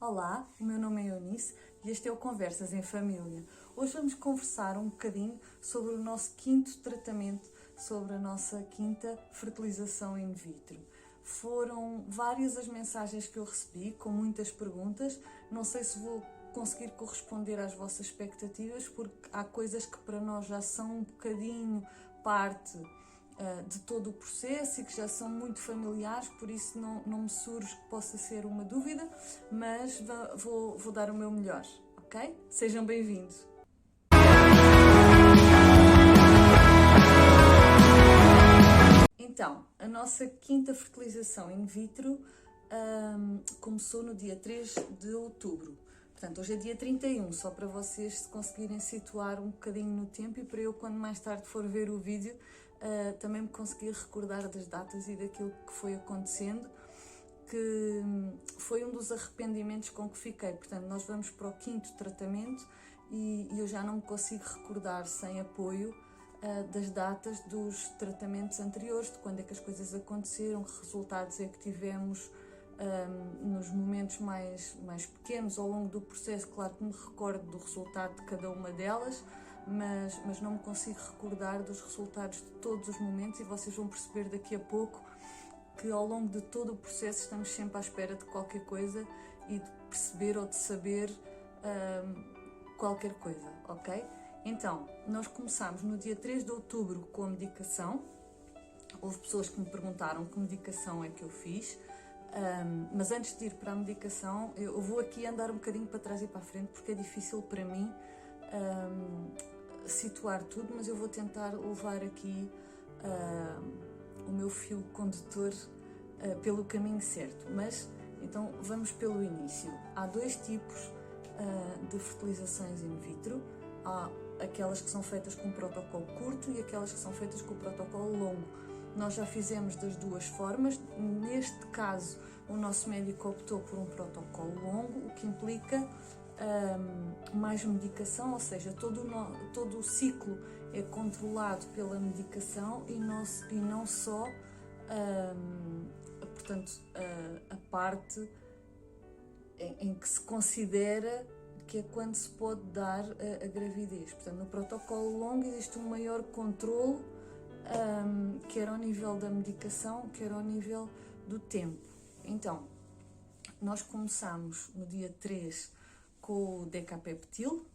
Olá, o meu nome é Eunice e este é o Conversas em Família. Hoje vamos conversar um bocadinho sobre o nosso quinto tratamento, sobre a nossa quinta fertilização in vitro. Foram várias as mensagens que eu recebi, com muitas perguntas. Não sei se vou conseguir corresponder às vossas expectativas, porque há coisas que para nós já são um bocadinho parte de todo o processo e que já são muito familiares, por isso não me surge que possa ser uma dúvida, mas vou dar o meu melhor, ok? Sejam bem-vindos! Então, a nossa quinta fertilização in vitro começou no dia 3 de outubro. Portanto, hoje é dia 31, só para vocês se conseguirem situar um bocadinho no tempo e para eu, quando mais tarde for ver o vídeo, também me conseguir recordar das datas e daquilo que foi acontecendo, que foi um dos arrependimentos com que fiquei. Portanto, nós vamos para o quinto tratamento e eu já não me consigo recordar sem apoio das datas dos tratamentos anteriores, de quando é que as coisas aconteceram, que resultados é que tivemos nos momentos mais pequenos ao longo do processo. Claro que me recordo do resultado de cada uma delas, mas não me consigo recordar dos resultados de todos os momentos, e vocês vão perceber daqui a pouco que ao longo de todo o processo estamos sempre à espera de qualquer coisa e de perceber ou de saber qualquer coisa, ok? Então, nós começámos no dia 3 de outubro com a medicação. Houve pessoas que me perguntaram que medicação é que eu fiz. Mas antes de ir para a medicação, eu vou aqui andar um bocadinho para trás e para a frente, porque é difícil para mim situar tudo, mas eu vou tentar levar aqui o meu fio condutor pelo caminho certo. Mas, então, vamos pelo início. Há dois tipos de fertilizações in vitro. Há aquelas que são feitas com um protocolo curto e aquelas que são feitas com o protocolo longo. Nós já fizemos das duas formas. Neste caso, o nosso médico optou por um protocolo longo, o que implica mais medicação, ou seja, todo o ciclo é controlado pela medicação e não só portanto, a parte em que se considera que é quando se pode dar a gravidez. Portanto, no protocolo longo existe um maior controle, quer ao nível da medicação, quer ao nível do tempo. Então, nós começamos no dia 3 com o decapeptil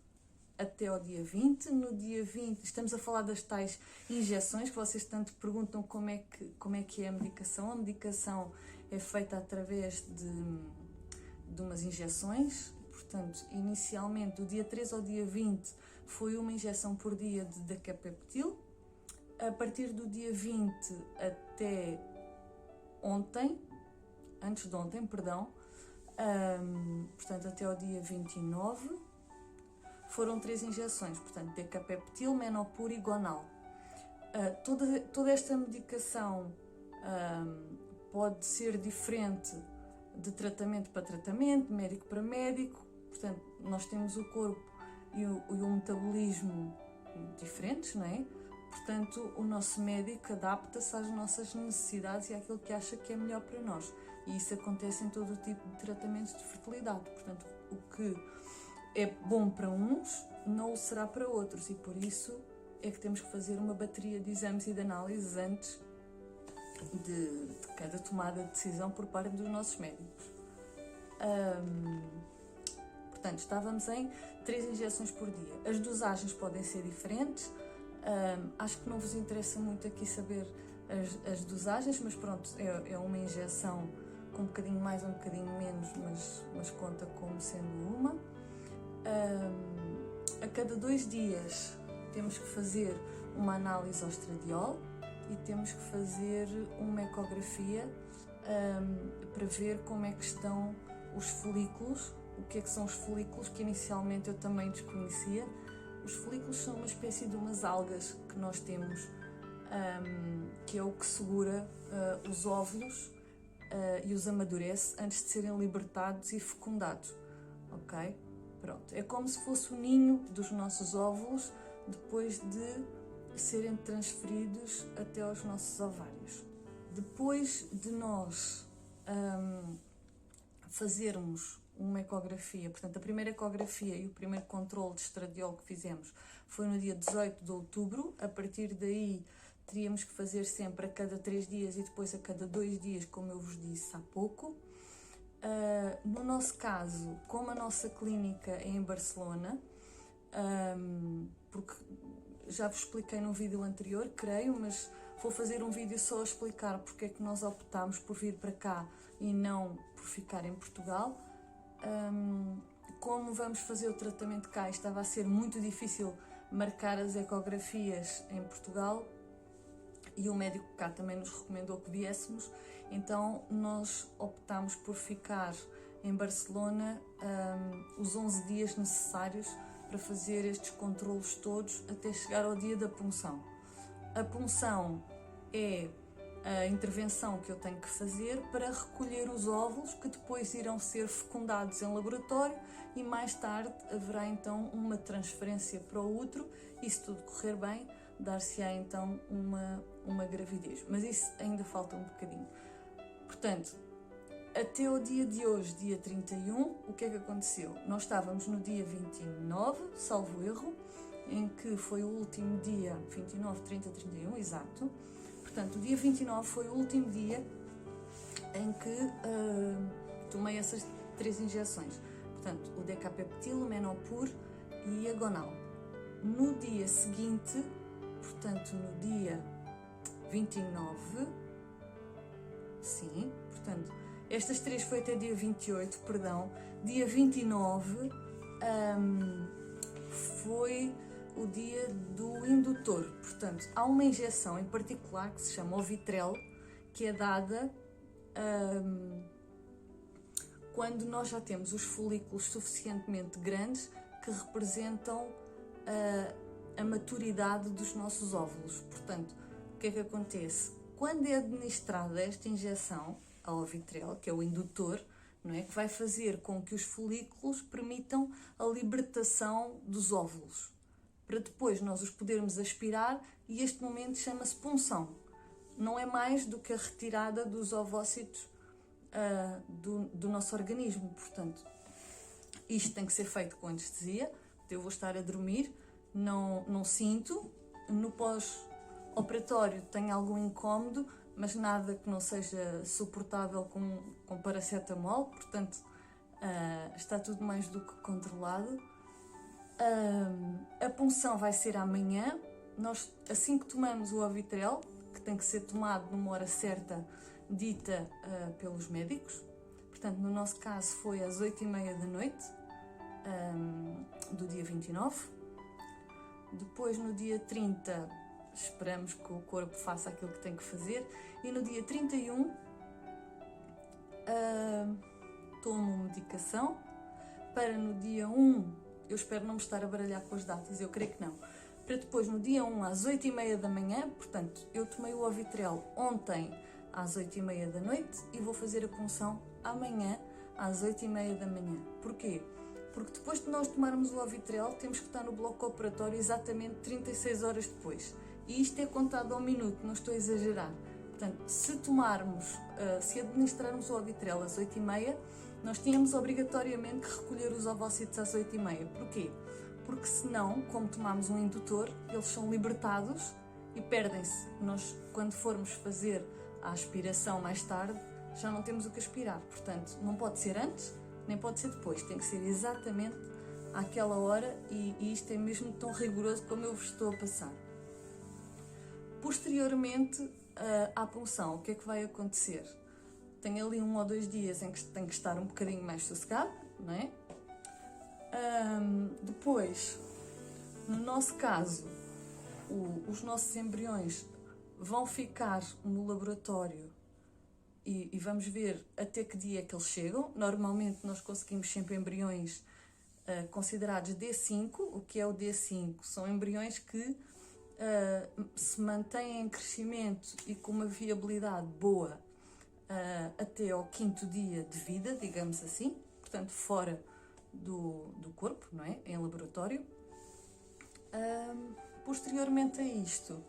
até ao dia 20. No dia 20, estamos a falar das tais injeções, que vocês tanto perguntam como é que é a medicação. A medicação é feita através de umas injeções. Portanto, inicialmente, do dia 3 ao dia 20, foi uma injeção por dia de decapeptil. A partir do dia 20 até ontem, antes de ontem, perdão, portanto até ao dia 29, foram 3 injeções, portanto decapeptil, menopur e gonal. Toda esta medicação pode ser diferente de tratamento para tratamento, médico para médico. Portanto, nós temos o corpo e o metabolismo diferentes, não é? Portanto, o nosso médico adapta-se às nossas necessidades e àquilo que acha que é melhor para nós. E isso acontece em todo o tipo de tratamentos de fertilidade. Portanto, o que é bom para uns, não o será para outros. E por isso é que temos que fazer uma bateria de exames e de análises antes de cada tomada de decisão por parte dos nossos médicos. Portanto, estávamos em 3 injeções por dia. As dosagens podem ser diferentes. Acho que não vos interessa muito aqui saber as dosagens, mas pronto, é uma injeção com um bocadinho mais ou um bocadinho menos, mas conta como sendo uma. A cada 2 dias temos que fazer uma análise ao estradiol e temos que fazer uma ecografia para ver como é que estão os folículos. O que é que são os folículos, que inicialmente eu também desconhecia. Os folículos são uma espécie de umas algas que nós temos, que é o que segura os óvulos e os amadurece antes de serem libertados e fecundados, ok? Pronto, é como se fosse o ninho dos nossos óvulos depois de serem transferidos até aos nossos ovários. Depois de nós fazermos uma ecografia. Portanto, a primeira ecografia e o primeiro controle de estradiol que fizemos foi no dia 18 de outubro. A partir daí, teríamos que fazer sempre a cada 3 dias e depois a cada 2 dias, como eu vos disse há pouco. No nosso caso, como a nossa clínica é em Barcelona, porque já vos expliquei num vídeo anterior, creio, mas vou fazer um vídeo só a explicar porque é que nós optámos por vir para cá e não por ficar em Portugal. Como vamos fazer o tratamento cá, estava a ser muito difícil marcar as ecografias em Portugal e o médico cá também nos recomendou que viéssemos, então nós optámos por ficar em Barcelona os 11 dias necessários para fazer estes controlos todos até chegar ao dia da punção. A punção é a intervenção que eu tenho que fazer para recolher os óvulos que depois irão ser fecundados em laboratório e mais tarde haverá então uma transferência para o útero e, se tudo correr bem, dar-se-á então uma gravidez. Mas isso ainda falta um bocadinho. Portanto, até o dia de hoje, dia 31, o que é que aconteceu? Nós estávamos no dia 29, salvo erro, em que foi o último dia, 29, 30, 31, exato. Portanto, o dia 29 foi o último dia em que tomei essas 3 injeções. Portanto, o Decapeptil, o Menopur e a Gonal. No dia seguinte, portanto, no dia 29, sim, portanto, estas 3 foi até dia 28, perdão, dia 29 foi o dia do indutor. Portanto, há uma injeção em particular que se chama Ovitrel, que é dada quando nós já temos os folículos suficientemente grandes que representam a maturidade dos nossos óvulos. Portanto, o que é que acontece? Quando é administrada esta injeção, a Ovitrel, que é o indutor, não é? Que vai fazer com que os folículos permitam a libertação dos óvulos, para depois nós os podermos aspirar, e este momento chama-se punção. Não é mais do que a retirada dos ovócitos do nosso organismo. Portanto, isto tem que ser feito com anestesia. Eu vou estar a dormir, não sinto. No pós-operatório tenho algum incómodo, mas nada que não seja suportável com paracetamol. Portanto, está tudo mais do que controlado. A punção vai ser amanhã. Nós, assim que tomamos o Ovitrel, que tem que ser tomado numa hora certa, dita pelos médicos, portanto, no nosso caso foi às 8h30 da noite do dia 29. Depois, no dia 30, esperamos que o corpo faça aquilo que tem que fazer, e no dia 31 tomo medicação para no dia 1. Eu espero não me estar a baralhar com as datas, eu creio que não. Para depois, no dia 1, às 8h30 da manhã, portanto, eu tomei o Ovitrel ontem às 8h30 da noite e vou fazer a punção amanhã às 8h30 da manhã. Porquê? Porque depois de nós tomarmos o Ovitrel, temos que estar no bloco operatório exatamente 36 horas depois. E isto é contado ao minuto, não estou a exagerar. Portanto, se administrarmos o Ovitrel às 8h30, nós tínhamos obrigatoriamente que recolher os ovócitos às 8h30. Porquê? Porque senão, como tomamos um indutor, eles são libertados e perdem-se. Nós, quando formos fazer a aspiração mais tarde, já não temos o que aspirar. Portanto, não pode ser antes, nem pode ser depois. Tem que ser exatamente àquela hora, e isto é mesmo tão rigoroso como eu vos estou a passar. Posteriormente à punção, o que é que vai acontecer? Tenho ali 1 ou 2 dias em que tenho que estar um bocadinho mais sossegado, não é? Depois, no nosso caso, os nossos embriões vão ficar no laboratório e vamos ver até que dia é que eles chegam. Normalmente nós conseguimos sempre embriões considerados D5. O que é o D5? São embriões que se mantêm em crescimento e com uma viabilidade boa até ao 5º dia de vida, digamos assim, portanto fora do corpo, não é? Em laboratório. Posteriormente a isto,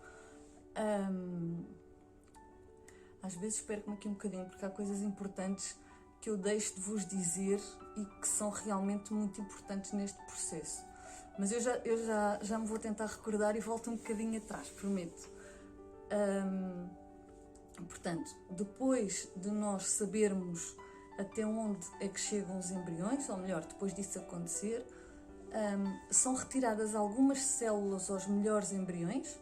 às vezes perco-me aqui um bocadinho porque há coisas importantes que eu deixo de vos dizer e que são realmente muito importantes neste processo. Mas eu já me vou tentar recordar e volto um bocadinho atrás, prometo. Portanto, depois de nós sabermos até onde é que chegam os embriões, ou melhor, depois disso acontecer, são retiradas algumas células aos melhores embriões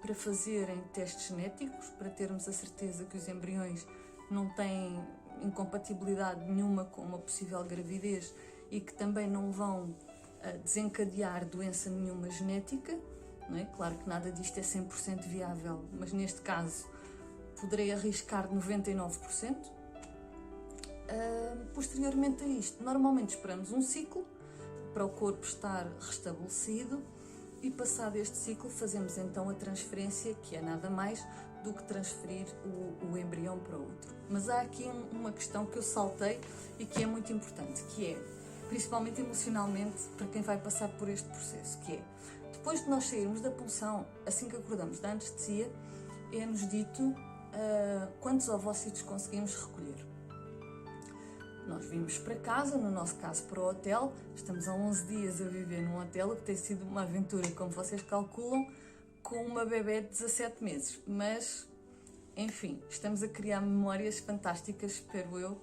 para fazerem testes genéticos, para termos a certeza que os embriões não têm incompatibilidade nenhuma com uma possível gravidez e que também não vão desencadear doença nenhuma genética. Não é? Claro que nada disto é 100% viável, mas neste caso poderei arriscar 99%. Posteriormente a isto, normalmente esperamos um ciclo para o corpo estar restabelecido e passado este ciclo fazemos então a transferência, que é nada mais do que transferir o embrião para outro. Mas há aqui uma questão que eu saltei e que é muito importante, que é, principalmente emocionalmente, para quem vai passar por este processo, que é, depois de nós sairmos da punção, assim que acordamos da anestesia, é-nos dito quantos ovócitos conseguimos recolher. Nós vimos para casa, no nosso caso para o hotel, estamos há 11 dias a viver num hotel, o que tem sido uma aventura, como vocês calculam, com uma bebé de 17 meses. Mas, enfim, estamos a criar memórias fantásticas, espero eu,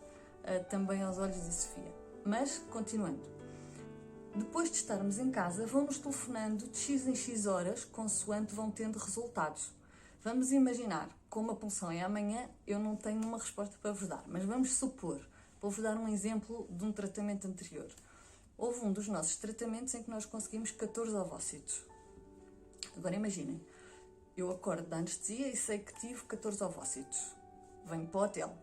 também aos olhos da Sofia. Mas, continuando. Depois de estarmos em casa, vão-nos telefonando de X em X horas, consoante vão tendo resultados. Vamos imaginar, como a punção é amanhã, eu não tenho uma resposta para vos dar, mas vamos supor, vou-vos dar um exemplo de um tratamento anterior. Houve um dos nossos tratamentos em que nós conseguimos 14 ovócitos. Agora imaginem, eu acordo da anestesia e sei que tive 14 ovócitos. Venho para o hotel.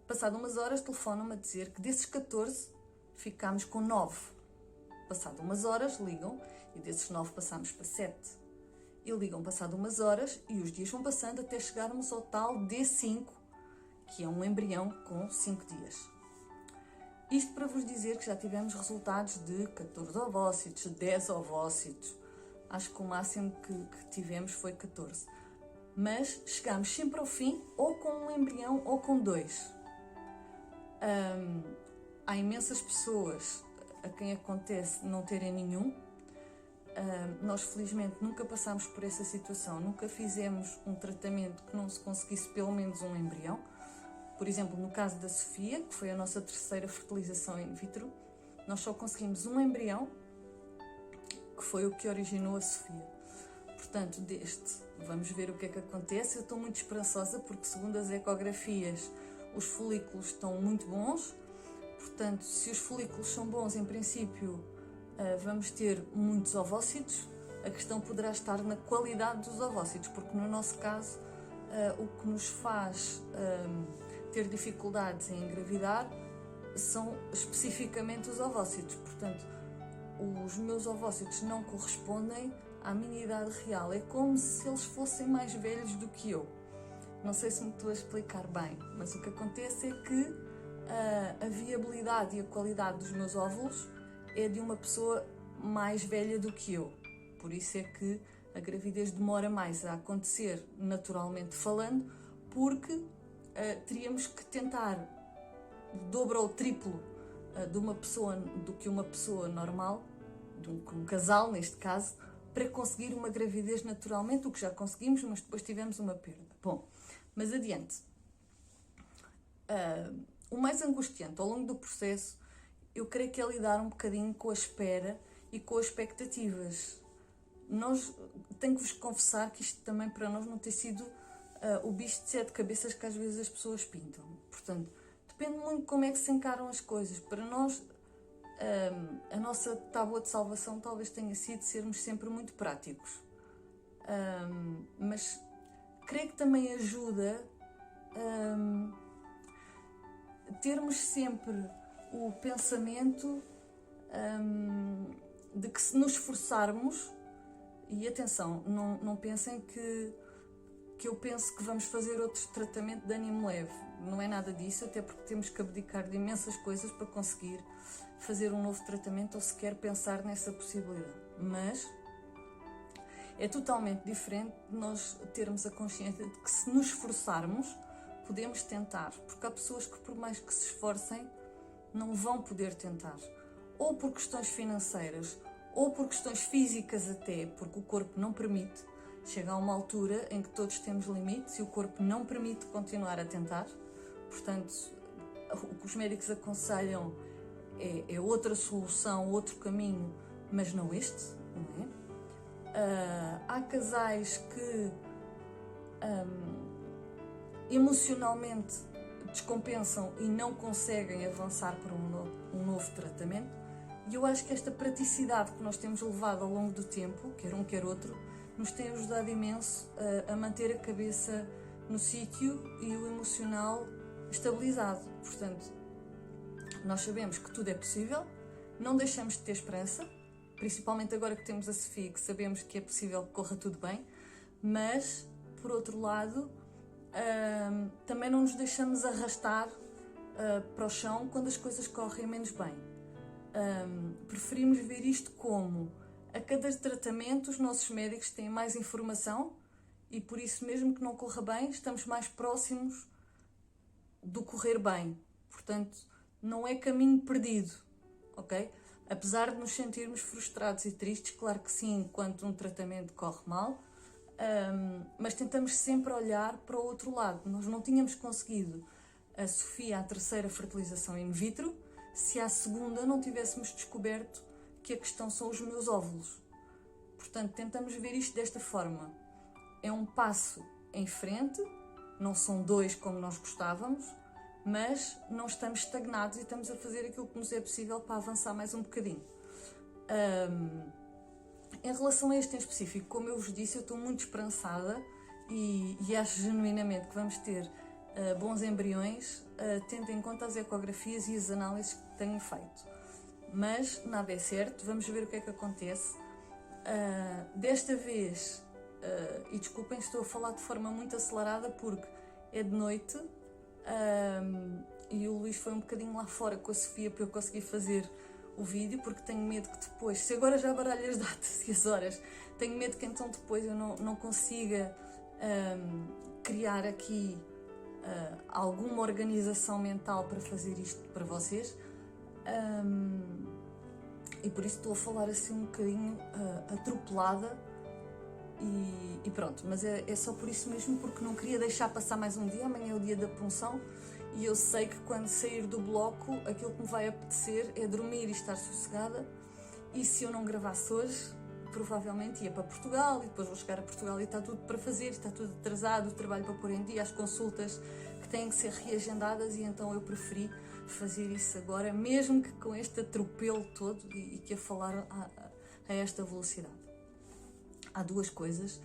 Passado umas horas, telefonam-me a dizer que desses 14, ficámos com 9. Passado umas horas, ligam e desses 9 passámos para 7. E ligam passado umas horas e os dias vão passando até chegarmos ao tal D5, que é um embrião com 5 dias. Isto para vos dizer que já tivemos resultados de 14 ovócitos, 10 ovócitos. Acho que o máximo que tivemos foi 14. Mas chegámos sempre ao fim, ou com um embrião ou com 2. Há imensas pessoas a quem acontece não terem nenhum. Nós felizmente nunca passámos por essa situação, nunca fizemos um tratamento que não se conseguisse pelo menos um embrião. Por exemplo, no caso da Sofia, que foi a nossa terceira fertilização in vitro, nós só conseguimos um embrião, que foi o que originou a Sofia. Portanto, vamos ver o que é que acontece. Eu estou muito esperançosa porque, segundo as ecografias, os folículos estão muito bons. Portanto, se os folículos são bons, em princípio, vamos ter muitos ovócitos. A questão poderá estar na qualidade dos ovócitos, porque no nosso caso, o que nos faz ter dificuldades em engravidar são especificamente os ovócitos. Portanto, os meus ovócitos não correspondem à minha idade real. É como se eles fossem mais velhos do que eu. Não sei se me estou a explicar bem, mas o que acontece é que a viabilidade e a qualidade dos meus óvulos é de uma pessoa mais velha do que eu. Por isso é que a gravidez demora mais a acontecer, naturalmente falando, porque teríamos que tentar o dobro ou o triplo do que uma pessoa normal, de um casal neste caso, para conseguir uma gravidez naturalmente, o que já conseguimos, mas depois tivemos uma perda. Bom, mas adiante. O mais angustiante ao longo do processo, eu creio que é lidar um bocadinho com a espera e com as expectativas. Tenho que vos confessar que isto também para nós não tem sido o bicho de 7 cabeças que às vezes as pessoas pintam. Portanto, depende muito de como é que se encaram as coisas. Para nós, a nossa tábua de salvação talvez tenha sido sermos sempre muito práticos. Mas creio que também ajuda termos sempre o pensamento de que se nos esforçarmos, e atenção, não pensem que eu penso que vamos fazer outro tratamento de ânimo leve. Não é nada disso, até porque temos que abdicar de imensas coisas para conseguir fazer um novo tratamento ou sequer pensar nessa possibilidade. Mas é totalmente diferente de nós termos a consciência de que se nos esforçarmos, podemos tentar, porque há pessoas que, por mais que se esforcem, não vão poder tentar, ou por questões financeiras, ou por questões físicas até, porque o corpo não permite. Chega a uma altura em que todos temos limites e o corpo não permite continuar a tentar. Portanto, o que os médicos aconselham é outra solução, outro caminho, mas não este, não é? Há casais que emocionalmente descompensam e não conseguem avançar para um novo tratamento. E eu acho que esta praticidade que nós temos levado ao longo do tempo, quer um quer outro, nos tem ajudado imenso a manter a cabeça no sítio e o emocional estabilizado. Portanto, nós sabemos que tudo é possível, não deixamos de ter esperança, principalmente agora que temos a Sofia, que sabemos que é possível que corra tudo bem, mas, por outro lado, também não nos deixamos arrastar para o chão quando as coisas correm menos bem. Preferimos ver isto como, a cada tratamento, os nossos médicos têm mais informação e por isso, mesmo que não corra bem, estamos mais próximos do correr bem. Portanto, não é caminho perdido, ok? Apesar de nos sentirmos frustrados e tristes, claro que sim, quando um tratamento corre mal, mas tentamos sempre olhar para o outro lado. Nós não tínhamos conseguido a Sofia à terceira fertilização in vitro se à segunda não tivéssemos descoberto que a questão são os meus óvulos. Portanto, tentamos ver isto desta forma. É um passo em frente, não são dois como nós gostávamos, mas não estamos estagnados e estamos a fazer aquilo que nos é possível para avançar mais um bocadinho. Em relação a este em específico, como eu vos disse, eu estou muito esperançada e acho genuinamente que vamos ter bons embriões, tendo em conta as ecografias e as análises que tenho feito. Mas nada é certo, vamos ver o que é que acontece. Desta vez, e desculpem, estou a falar de forma muito acelerada porque é de noite e o Luís foi um bocadinho lá fora com a Sofia para eu conseguir fazer o vídeo, porque tenho medo que depois, se agora já baralho as datas e as horas, tenho medo que então depois eu não consiga criar aqui alguma organização mental para fazer isto para vocês. E por isso estou a falar assim um bocadinho atropelada e pronto, mas é só por isso mesmo, porque não queria deixar passar mais um dia. Amanhã é o dia da punção e eu sei que quando sair do bloco aquilo que me vai apetecer é dormir e estar sossegada, e se eu não gravasse hoje provavelmente ia para Portugal e depois vou chegar a Portugal e está tudo para fazer, está tudo atrasado, o trabalho para pôr em dia, as consultas que têm que ser reagendadas, e então eu preferi fazer isso agora, mesmo que com este atropelo todo e que a falar a esta velocidade. Há duas coisas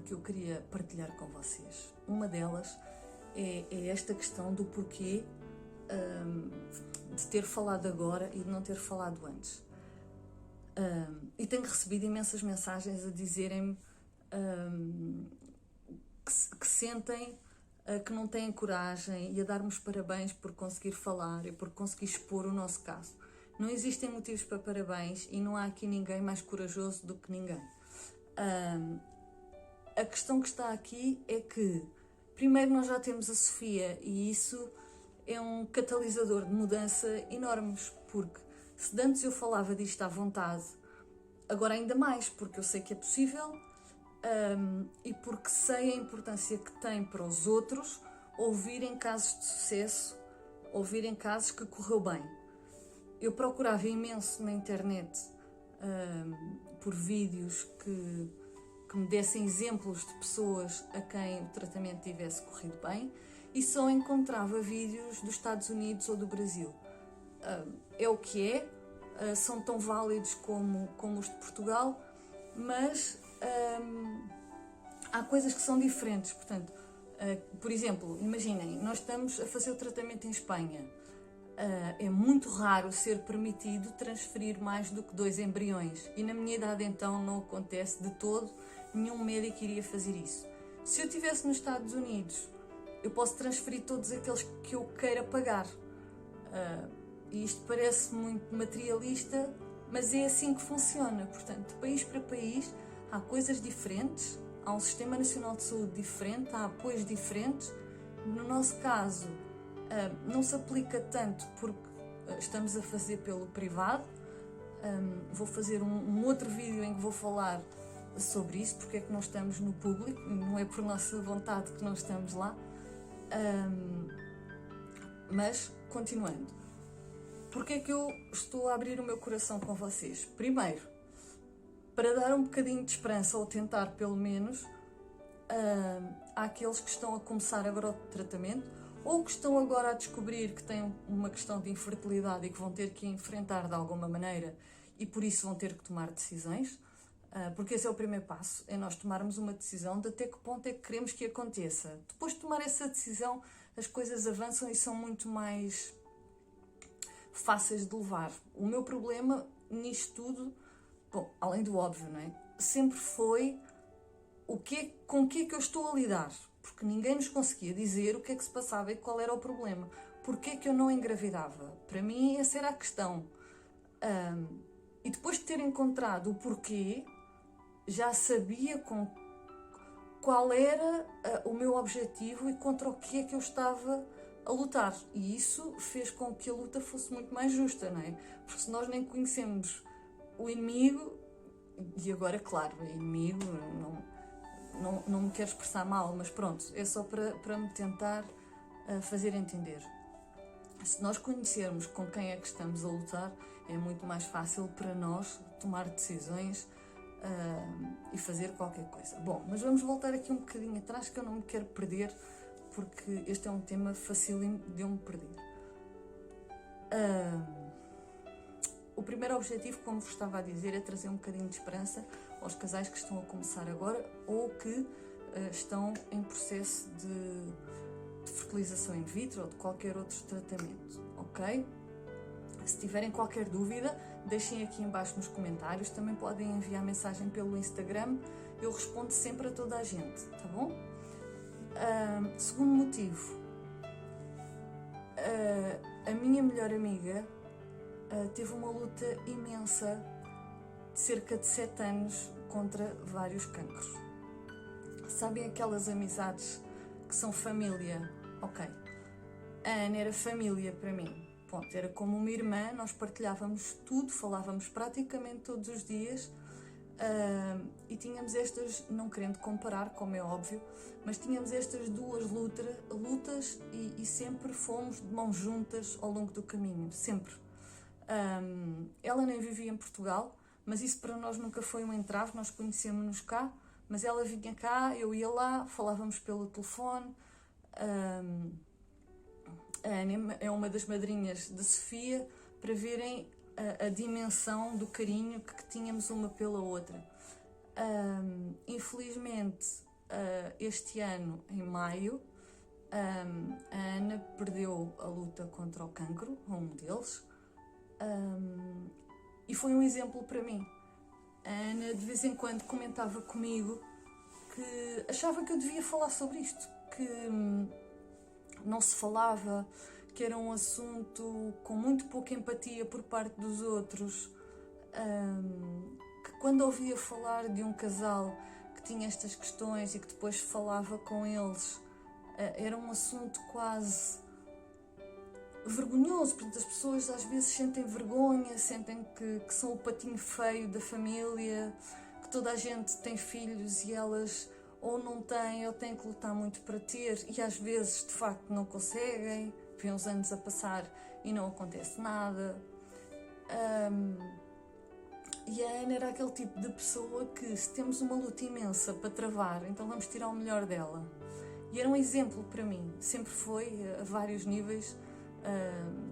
que eu queria partilhar com vocês. Uma delas é esta questão do porquê de ter falado agora e de não ter falado antes. E tenho recebido imensas mensagens a dizerem-me que sentem que não têm coragem, e a dar-me os parabéns por conseguir falar e por conseguir expor o nosso caso. Não existem motivos para parabéns e não há aqui ninguém mais corajoso do que ninguém. A questão que está aqui é que, primeiro, nós já temos a Sofia e isso é um catalisador de mudança enormes, porque se de antes eu falava disto à vontade, agora ainda mais, porque eu sei que é possível e porque sei a importância que tem para os outros ouvirem casos de sucesso, ouvirem casos que correu bem. Eu procurava imenso na internet por vídeos que me dessem exemplos de pessoas a quem o tratamento tivesse corrido bem, e só encontrava vídeos dos Estados Unidos ou do Brasil. É o que é, são tão válidos como os de Portugal, mas há coisas que são diferentes. Portanto, por exemplo, imaginem, nós estamos a fazer o tratamento em Espanha. É muito raro ser permitido transferir mais do que 2 embriões, e na minha idade então não acontece de todo, nenhum médico iria fazer isso. Se eu estivesse nos Estados Unidos, eu posso transferir todos aqueles que eu queira pagar. E isto parece muito materialista, mas é assim que funciona. Portanto, de país para país há coisas diferentes, há um Sistema Nacional de Saúde diferente, há apoios diferentes, No nosso caso, não se aplica tanto porque estamos a fazer pelo privado. Vou fazer um outro vídeo em que vou falar sobre isso, porque é que não estamos no público, não é por nossa vontade que não estamos lá. Mas, continuando, porque é que eu estou a abrir o meu coração com vocês? Primeiro, para dar um bocadinho de esperança, ou tentar pelo menos, àqueles que estão a começar agora o tratamento, ou que estão agora a descobrir que têm uma questão de infertilidade e que vão ter que enfrentar de alguma maneira e por isso vão ter que tomar decisões, porque esse é o primeiro passo, é nós tomarmos uma decisão de até que ponto é que queremos que aconteça. Depois de tomar essa decisão, as coisas avançam e são muito mais fáceis de levar. O meu problema nisto tudo, bom, além do óbvio, não é? Sempre foi com o que é que eu estou a lidar, porque ninguém nos conseguia dizer o que é que se passava e qual era o problema. Porquê é que eu não engravidava? Para mim essa era a questão. E depois de ter encontrado o porquê, já sabia qual era o meu objetivo e contra o que é que eu estava a lutar. E isso fez com que a luta fosse muito mais justa, não é? Porque se nós nem conhecemos o inimigo, e agora, claro, o inimigo, não me quero expressar mal, mas pronto, é só para me tentar fazer entender. Se nós conhecermos com quem é que estamos a lutar, é muito mais fácil para nós tomar decisões e fazer qualquer coisa. Bom, mas vamos voltar aqui um bocadinho atrás, que eu não me quero perder, porque este é um tema facílimo de eu me perder. O primeiro objetivo, como vos estava a dizer, é trazer um bocadinho de esperança aos casais que estão a começar agora ou que estão em processo de fertilização in vitro ou de qualquer outro tratamento, ok? Se tiverem qualquer dúvida, deixem aqui em baixo nos comentários, também podem enviar mensagem pelo Instagram, eu respondo sempre a toda a gente, tá bom? Segundo motivo, a minha melhor amiga teve uma luta imensa de cerca de 7 anos contra vários cancros. Sabem aquelas amizades que são família? Ok. A Ana era família para mim. Ponto. Era como uma irmã, nós partilhávamos tudo, falávamos praticamente todos os dias e tínhamos estas, não querendo comparar, como é óbvio, mas tínhamos estas duas lutas e sempre fomos de mãos juntas ao longo do caminho, sempre. Ela nem vivia em Portugal, mas isso para nós nunca foi um entrave, nós conhecemos-nos cá, mas ela vinha cá, eu ia lá, falávamos pelo telefone. A Ana é uma das madrinhas de Sofia, para verem a dimensão do carinho que tínhamos uma pela outra. Infelizmente, este ano, em maio, a Ana perdeu a luta contra o cancro, um deles, e foi um exemplo para mim. A Ana de vez em quando comentava comigo que achava que eu devia falar sobre isto, que não se falava, que era um assunto com muito pouca empatia por parte dos outros, que quando ouvia falar de um casal que tinha estas questões e que depois falava com eles, era um assunto quase vergonhoso, porque as pessoas às vezes sentem vergonha, sentem que são o patinho feio da família, que toda a gente tem filhos e elas ou não têm ou têm que lutar muito para ter e às vezes de facto não conseguem, vêm os anos a passar e não acontece nada. E a Ana era aquele tipo de pessoa que, se temos uma luta imensa para travar, então vamos tirar o melhor dela. E era um exemplo para mim, sempre foi, a vários níveis,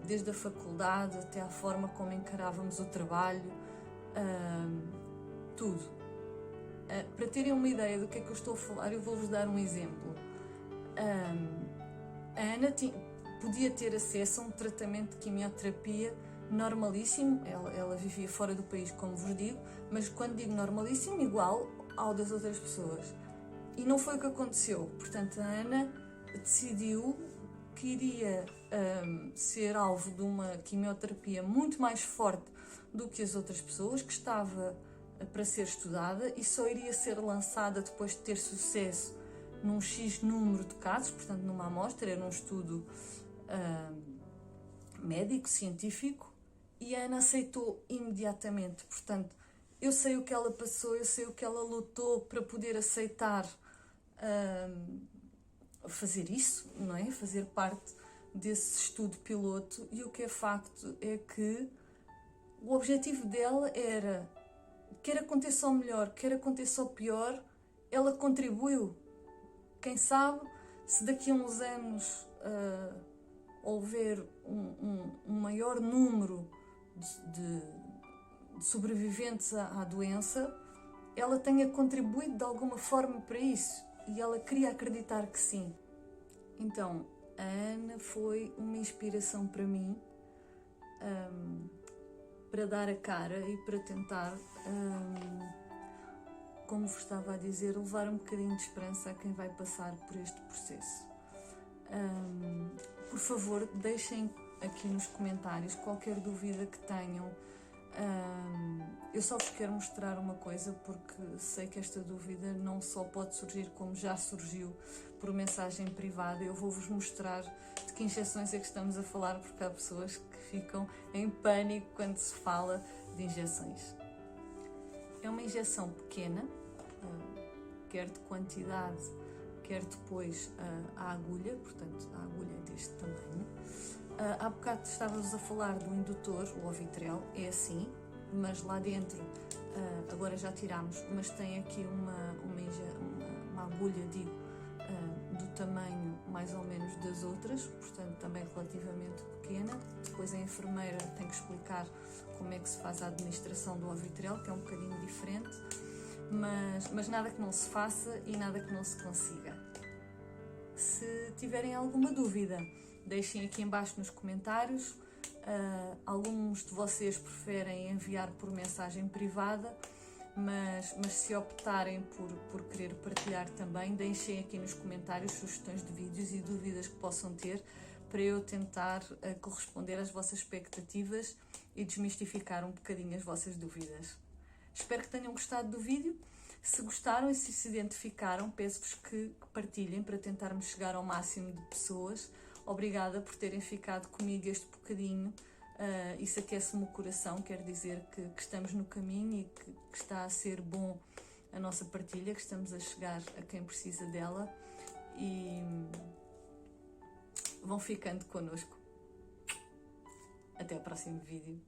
desde a faculdade até à forma como encarávamos o trabalho, tudo. Para terem uma ideia do que é que eu estou a falar, eu vou-vos dar um exemplo. A Ana podia ter acesso a um tratamento de quimioterapia normalíssimo, ela vivia fora do país, como vos digo, mas quando digo normalíssimo, igual ao das outras pessoas. E não foi o que aconteceu. Portanto, a Ana decidiu que iria ser alvo de uma quimioterapia muito mais forte do que as outras pessoas, que estava para ser estudada e só iria ser lançada depois de ter sucesso num X número de casos, portanto numa amostra, era um estudo médico, científico, e a Ana aceitou imediatamente. Portanto, eu sei o que ela passou, eu sei o que ela lutou para poder aceitar fazer isso, não é? Fazer parte desse estudo piloto, e o que é facto é que o objetivo dela era, quer aconteça o melhor, quer aconteça o pior, ela contribuiu. Quem sabe se daqui a uns anos houver um maior número de sobreviventes à doença, ela tenha contribuído de alguma forma para isso, e ela queria acreditar que sim. Então, a Ana foi uma inspiração para mim, para dar a cara e para tentar, como vos estava a dizer, levar um bocadinho de esperança a quem vai passar por este processo. Por favor, deixem aqui nos comentários qualquer dúvida que tenham. Eu só vos quero mostrar uma coisa, porque sei que esta dúvida não só pode surgir, como já surgiu, por mensagem privada. Eu vou-vos mostrar de que injeções é que estamos a falar, porque há pessoas que ficam em pânico quando se fala de injeções. É uma injeção pequena, quer de quantidade, quer depois a agulha, portanto a agulha é deste tamanho. Há bocado estávamos a falar do indutor, o Ovitrel, é assim, mas lá dentro, agora já tirámos, mas tem aqui uma agulha, digo, do tamanho mais ou menos das outras, portanto também relativamente pequena. Depois a enfermeira tem que explicar como é que se faz a administração do Ovitrel, que é um bocadinho diferente, mas nada que não se faça e nada que não se consiga. Se tiverem alguma dúvida, deixem aqui em baixo nos comentários. Alguns de vocês preferem enviar por mensagem privada, mas se optarem por querer partilhar também, deixem aqui nos comentários sugestões de vídeos e dúvidas que possam ter, para eu tentar corresponder às vossas expectativas e desmistificar um bocadinho as vossas dúvidas. Espero que tenham gostado do vídeo. Se gostaram e se identificaram, peço-vos que partilhem para tentarmos chegar ao máximo de pessoas. Obrigada por terem ficado comigo este bocadinho. Isso aquece-me o coração, quer dizer que estamos no caminho e que está a ser bom a nossa partilha, que estamos a chegar a quem precisa dela, e vão ficando connosco. Até ao próximo vídeo.